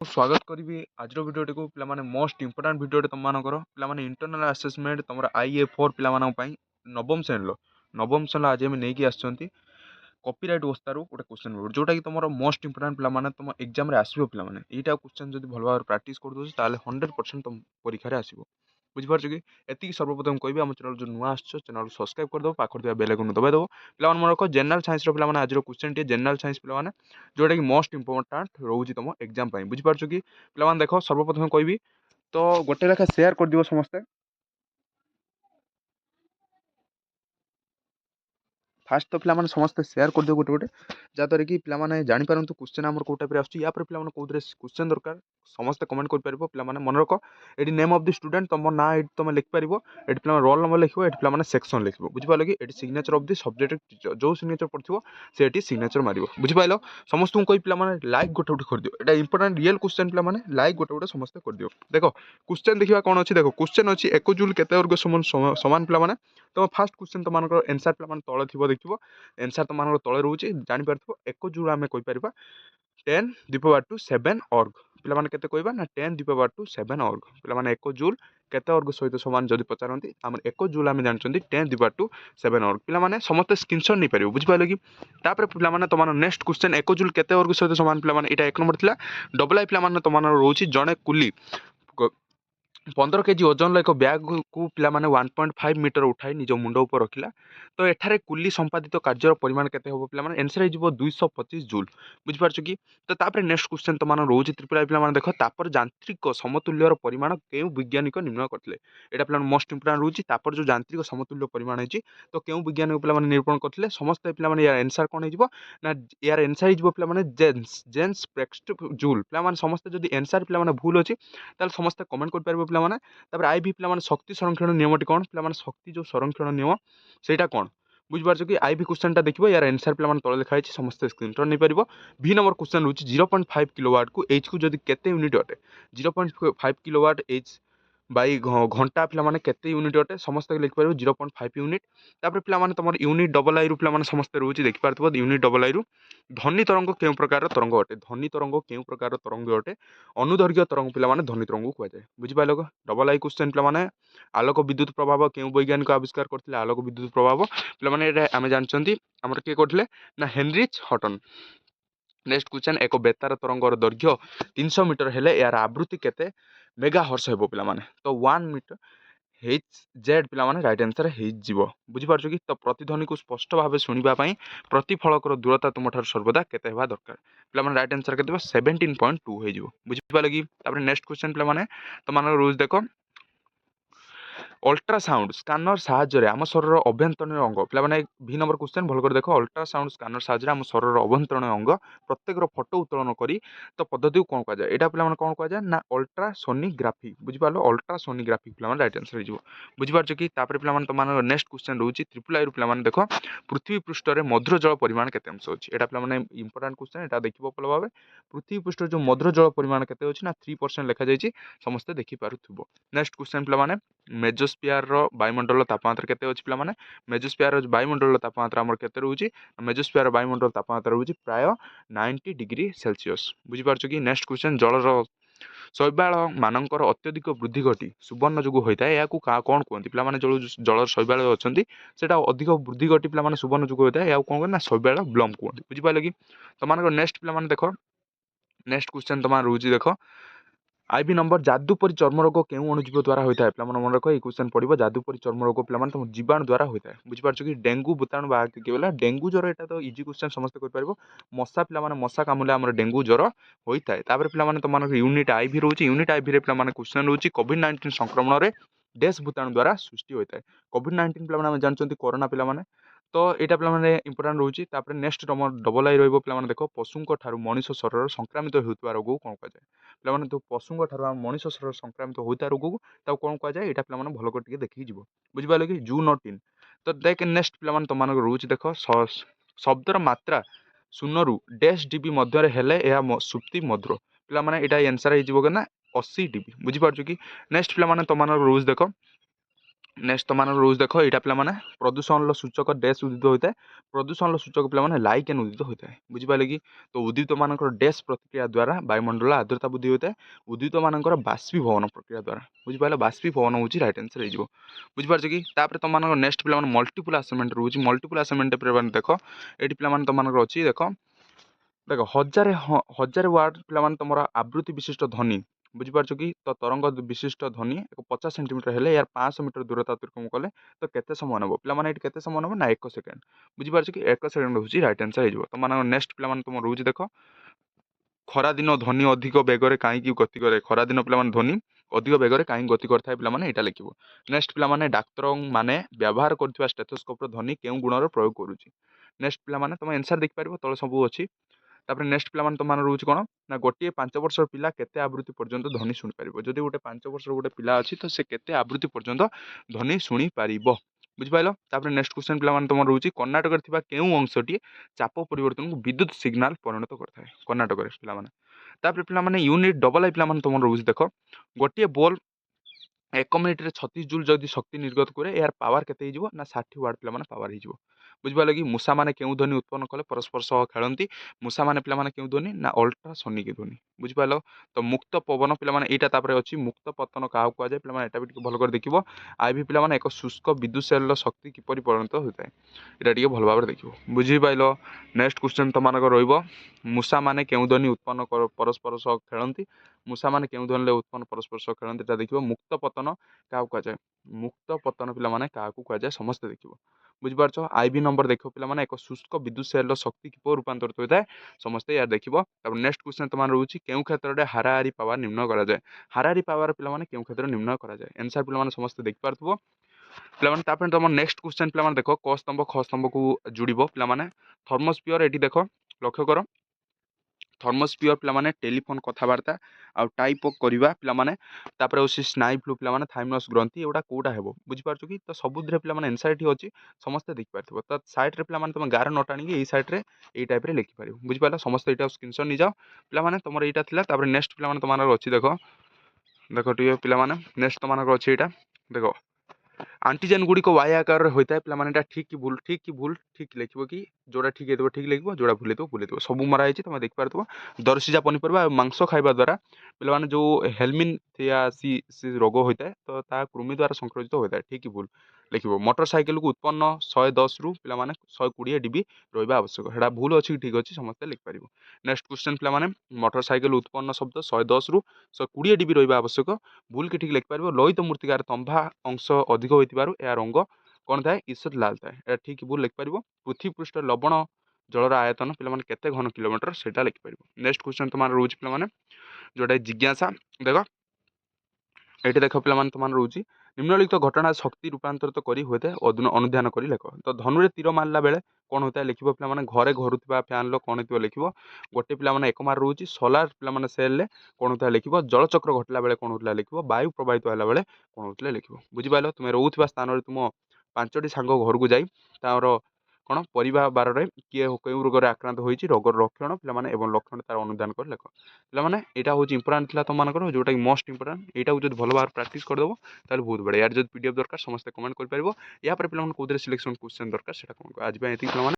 स्वागत करी आज भिडियोटी को पे मोस्ट इंपोर्टाट भिडियोटे तुम मानकर पे इंटरनल आसेसमेंट तुम IE4 पे नवम श्रेणी नवम श्रेणी आज आम नहीं आसुँच कॉपीराइट अवस्था गोटे क्वेश्चन पेपर जोटा कि तुम मोस्ट इंपोर्टाट पे तुम एग्जाम आसो पे यहाँ क्वेश्चन जब भल भाव प्राक्ट कर 100% तुम परीक्षा आसो बुझीपार कि एति सर्वप्रथम कह आम चैनल जो नुआ आस चैनल सब्सक्राइब करदे पाखे बेल आइकन दबाई दब पे मन रख जनरल साइंस पे आज क्वेश्चन टी जनरल साइंस पे जोटा कि मोस्ट इंपोर्टाट रोचे तुम एग्जाम बुझीपार कि पे देख सर्वप्रथम कहि तो गोटे लेखा सेयार कर दिव समस्ते फास्ट तो पे समस्त सेयार कर दियो गोटे गोटे जहाँद्वारा कि पे जापर क्वेश्चन आम कौ टाइप आसपर पे कौन क्वेश्चन दरकार समस्त कमेंट कर पे मन रख ये नेम ऑफ द स्टूडेंट तुम ना ये तुम लिखिपर ये पे रोल नंबर लिखो ये पे सेक्शन लिख बुझिपाल कि ये signature of the subject teacher जो सिग्नेचर पड़ो से सिग्नेचर मार बुझिपाल समस्त को पे लाइक गोटे गोटे कर दियो ये इंपोर्टेंट रियल क्वेश्चन पे लाइक गोटे गोटे समस्त कर दियो देख क्वेश्चन देखा कौन अच्छी देख क्वेश्चन अच्छी एक जूल केते वर्ग समान पे तुम फास्ट क्वेश्चन तुम एनसार पे तले थी देखो एनसार तुम तले रोचे जापर एक जूल आम कहीपर 10 दीपवार टू 7 अर्ग पे केते कहबा ना 10 दीपवार टू 7 अर्ग पे एक जूल केते अर्ग सहित समान जब पचारती आम एक जूल आम जानते 10 दीपवार टू 7 अर्ग पे समस्त स्क्रीनशॉट नहीं पार बुझिपारे कि पे तुम नेक्स्ट क्वेश्चन एक जूल केते अर्ग सहित समान पे यहाँ एक नंबर था डबल आई पे तुम रोचे जड़े कुली 15 केजी ओजन एक ब्याग को पे 1.5 मीटर उठाई निज मुंड उपर रखिला तो एठारे कुली संपादित कार्यर परिमाण केते हो पे एनसर हो 225 जूल बुझिपार कि तो तापर नेक्स्ट क्वेश्चन तुम रोचे त्रिपुल आई पे देख तापर यांत्रिक समतुल्यर परिमाण के वैज्ञानिक निर्णय करते यहाँ पे मोस्ट इंपोर्टाट रोचे तापर जो यांत्रिक समतुल्य परिमाण है तो क्यों वैज्ञानिक पे निरूपण करते समस्त पे यार एनसर कौन हो ना यार एनसर हो पे जेन्स जेन्स प्रेक्स्ट जूल पे समस्त जब एनसर पे भूल अच्छी समस्त कमेंट कर पे आईवी पे शक्ति संरक्षण नियमटी कौन पे शक्ति जो संरक्षण नियम सेटा कौन बुझिपार कि आईवी क्वेश्चन देखिए यार एनसर पे तले लिखाई समस्त स्क्रीनशॉट नहीं पार भी नंबर क्वेश्चन रोचे 0.5 किलोवाट को एच को जब केते यूनिट अटे 0.5 किलोवाट एच बाई घंटा पे केते यूनिट अटे समस्त लिखिपार 0.5 यूनिट तापर पे तुम यूनिट डबल आई पे समस्त रोचे देखिपार यूनिट डबल आई ध्वनि तरंग क्यों प्रकार तरंग अटे ध्वनि तरंग क्यों प्रकार तरंग अटे अनुदैर्घ्य तरंग पे ध्वनि तरंग कहुए बुझिपाल डबल आई क्वेश्चन पे आलोक विद्युत प्रभाव क्यों वैज्ञानिक आविष्कार करते आलोक विद्युत प्रभाव पे आम जानते आम किए करते ना हेनरिच हटन नेक्स्ट क्वेश्चन एक बेतार तरंगर दैर्घ्य 300 मीटर हेले यार आवृत्ति केते मेगा हर्ष हो पे तो 1 मीटर एच जेड पे रईट आंसर हो बुझीपार कि तो प्रतिध्वनि को स्पष्ट भाव शुणापी प्रतिफलकर दूरता तुम सर्वदा केते दरकार पे रईट आंसर के 17.2 हो बुझीपाल कि नेक्स्ट क्वेश्चन पे तुम रोज देख अल्ट्रासाउंड स्कानर साहाय्य आम शरीर अभ्यंतरण अंग पे भी नंबर क्वेश्चन भल कर देख अल्ट्रासाउंड स्कानर साहाय्य आम शरीर अभ्यंतरण अंग प्रत्येक फोटो उत्तोलन करी तो पद्धति को कौन कहुए यहाँ पे कौन कहुए ना अल्ट्रासोनिग्राफी बुझिपार अल्ट्रासोनिग्राफी पे रईट आंसर हो बुझिपार कि पे तुम नेक्स्ट क्वेश्चन रोचे ट्रिपल आई पे देख पृथ्वी पृष्ठ में मधुर जल परिमाण केते अंश अच्छी यहाँ पे इंपोर्टाट क्वेश्चन यहाँ देखिए भल भाव पृथ्वी पृष्ठ जो मधुर जल परिमाण केते अच्छी ना 3% लिखा जाइए समस्ते देखिपुव नेक्स्ट क्वेश्चन पे मेजोस्फियर वायुमंडल तापमात्रा केते अछि पिलामाने मेजोस्फियर वायुमंडल तापमात्रा हमर केते रहउछि मेजोस्फियर वायुमंडल तापमात्रा रहउछि प्राय 90 डिग्री सेल्सियस बुझि पारछ कि नेक्स्ट क्वेश्चन जलर शैवाल मानकर अत्यधिक वृद्धि घटी सुवर्ण जोगु होता है या कौन कहते पे जो जल शैवाल अच्छा से अधिक वृद्धि घटी पे सुवर्ण जोगु होता है या कौन कहते शैवाल ब्लम कहते बुझिपारे कि तुम नेक्स्ट पे देख नेक्स्ट क्वेश्चन तुम रोचे देख आईवी नंबर जादुपरी चर्म रोग क्यों अणुजीव द्वारा होता है पे मन रख क्वेश्चन पढ़ो जादुपरी चर्म रोग पे तुम जीवाणु द्वारा होता है बुझिपार कि डेंगू भूताणु बाहर किए डेंगू ज्वर यहाँ तो इजी क्वेश्चन समस्त कर मशा पे मशा कामुले आम डेंगू ज्वर होता है पे तुम यूनिट आईवी रोचे यूनिट आईवी पे क्वेश्चन रोचे कोविड-19 संक्रमण में डैश भूताणु द्वारा सृष्टि होता है कोविड-19 पे जानते कोरोना पे तो यहाँ पे इंपोर्टाट रोचे नेक्स्ट डबल आई पे देख पशु ठार मनीष शरीर संक्रामित होता रोग को कौन कहुए पे तो पशु ठार मनीष शरीर संक्रामित होता रोग को कौन कहुए यहाँ पे भल कर देखिए जीव बुझिपारे कि जू 19 तो देख नेक्स्ट पे तुम रोचे देख शब्दर मात्रा 0 ରୁ डैश डीबी मध्य हेले यह सुप्ति मधुर पे यहाँ आंसर हो 80 डीबी बुझिपार कि नेक्स्ट पे तुम रोज देख नेक्स्ट तुम रोज देख यहाँ पे प्रदूषण सूचक डैश उदित होता है प्रदूषण सूचक पे लाइकेन उदित होता है बुझिपारे कि तो उदित मान डैश प्रतिक्रिया द्वारा वायुमंडल आर्द्रता वृद्धि होता है उदित मान बाष्पीभवन प्रक्रिया द्वारा बुझिपारे बाष्पीभवन हूँ रईट आंसर हो बुझिपार कि तुम नेक्स्ट पे मल्टीपल असाइनमेंट रोज मल्टीपल असाइनमेंट देख ये पे तुम अच्छी देख देख हजार हजार वार्ड पे तुम आवृत्ति विशिष्ट ध्वनि बुझिपार कि तो तरंग विशिष्ट ध्वनि एक 50 सेंटीमीटर है यार 500 मीटर दूरता अतिक्रम कले तो केते समय नब पे केते समय नब ना 1 सेकेंड बुझिपार कि 1 सेकेंड हूँ रईट आंसर हो तुम नेक्स्ट पे तुम रोज देख खरा दिन ध्वनि अधिक बेगर कहीं गति करे खरा दिन पे ध्वनि अधिक बेगर कहीं गति करता है पे यहाँ लिख नेक्स्ट पे डाक्तर मैंने व्यवहार कर स्टेथोस्कोप ध्वनि क्यों गुणर प्रयोग करुच्ची नेक्स्ट पे तुम एनसार देखिपार तले सब अच्छी तापर नेक्स्ट पे तुम रोच कौन ना गोटे 5 वर्षर पिला केते आवृत्ति पर्यंत ध्वनि शुणी पार जदि गोटे 5 वर्षर गोटे पिला अच्छी तो से केते आवृत्ति पर्यंत ध्वनि शुणी पार बुझिपाल तापर नेक्स्ट क्वेश्चन पे तुम रोच कर्णाटक केउं अंशटी चाप परिवर्तन को विद्युत सिग्नाल परिणत करता है कर्णाटक पे यूनिट डबल आई पे तुम रोज देख गोटे बल्ब 1 मिनिट्रे 36 जूल जदि शक्ति निर्गत करे यार पावर केते ना 60 वाट पे पावर हो बुझिपारे कि मूषा मैंने क्यों ध्वनि उत्पन्न कले परस्पर सह खेलती मूषा मैंने पे क्यों ध्वनि ना अल्ट्रासोनिक ध्वनि बुझिपाल तो मुक्त पवन पे यहाँ अच्छी मुक्त पतन क्या कहुए पे यहाँ भी भल कर देखो आईवी पे एक शुष्क विद्युत सेल शक्ति किपर परिणत होता है यहाँ टे भल भाव देखो बुझिपाल नेक्स्ट क्वेश्चन तुम मूषा मैंने क्यों ध्वनि उत्पन्न परस्पर सह खेलती मूषा मैंने क्यों ध्वनि उत्पन्न परस्पर सह खेलती देखो मुक्त पतन क्या कहुए मुक्त पतन पे क्या कहुए समस्त देखो बुझिपार आईवी नंबर देख पे एक शुष्क विद्युत सेल शक्ति किपर रूपांतरित होता है समस्ते यार देखो नेक्स्ट क्वेश्चन तुम रोचे क्यों क्षेत्र में हाराहारी पावर निम्न कराए हाराहारी पावर पे क्यों क्षेत्र निम्न कराए एनसार पे समस्त देखिपार पे तुम नेक्स्ट क्वेश्चन पे देख क स्तंभ ख स्तंभ को जुड़ पे थर्मोस्फियर ये देख लक्ष्य कर थर्मोस्फियर पे टेलीफोन कथबार्ता आउ टाइप करवा पे स्नायु फ्लू पे थाइमस ग्रंथि एगुटा कौटा है बुझिपार कि तो सबुद्रे पे एनसार अच्छी समस्त देखिपार तो सैड्रे पे तुम गार नोट आनी सैड्रे ये टाइप लिखिपार बुझिपार समस्त यहाँ स्क्रीनशॉट नहीं जाओ पे तुम यहाँ था नेक्स्ट पे तुम अच्छी देख देख टे पे नेक्स्ट तुम अच्छी यहाँ देख आंटीजेन गुड़िक वाई आकार होता है पे ठीक कि भूल ठीक लिखो कि जोड़ा ठीक है ठीक लिखो जोड़ा भूल भूल सब मराई तुम देखिपार दरसिजा पनीपरिया मांस खाଇବା द्वारा पे जो हेलमिन या सी रोग होता है तो कृमि द्वारा संक्रमित होता है ठीक कि भूल लिखो मोटरसाइकेल को उत्पन्न 110 रु पे 120 डीबी रहा आवश्यक है भूल अच्छी ठीक अच्छे समस्त लिखिपार नेक्स्ट क्वेश्चन पे मोटरसाइकेल उत्पन्न शब्द 110 रु 120 डीबी रहा आवश्यक भूल की ठीक लिखिपार लोहित मूर्तिकार तंभा अंश अधिक होती यह रंग कौन थाए ईषद लाल थाए ठीक भूल लिखिपार पृथ्वी पृष्ठ लवण जलर आयतन पे केते घन किलोमीटर से लिखिपार नेक्स्ट क्वेश्चन तुम रोज पे जोटा जिज्ञासा देख ये देख पे तुम रोचे निम्नलिखित घटना शक्ति रूपांतरित करी होता है अनुध्यान कर लिख तो धनुरे तीर मारला बेले कौन होता है लिख पे घरे घुरुवा फैन कौन हो लिख गोटे पे एक मार रोचे सोलार पे सेल कौन होता है लिख जलचक्र घटला बेले कौन होता है लिख वायु प्रवाहित होला बेले कौन होता है लिख बुझिपाल तुम रोचा स्थान तुम 5टी सांग घर को जाई तार कौन परिवार किए क्यों रोग आक्रांत होती रोगर लक्षण पे लक्षण तार अनुधान कर लिख पे यहाँ हूँ इंपोर्टाट था तुम जोटा कि मोस्ट इंपोर्टाट यहाँ जो भल भाव प्राक्ट करदेव ताहले बहुत बढ़िया यार जो पीडीएफ दरकार समस्त कमेंट कर या पे पे कौन सिलेक्शन क्वेश्चन दरकार आज पे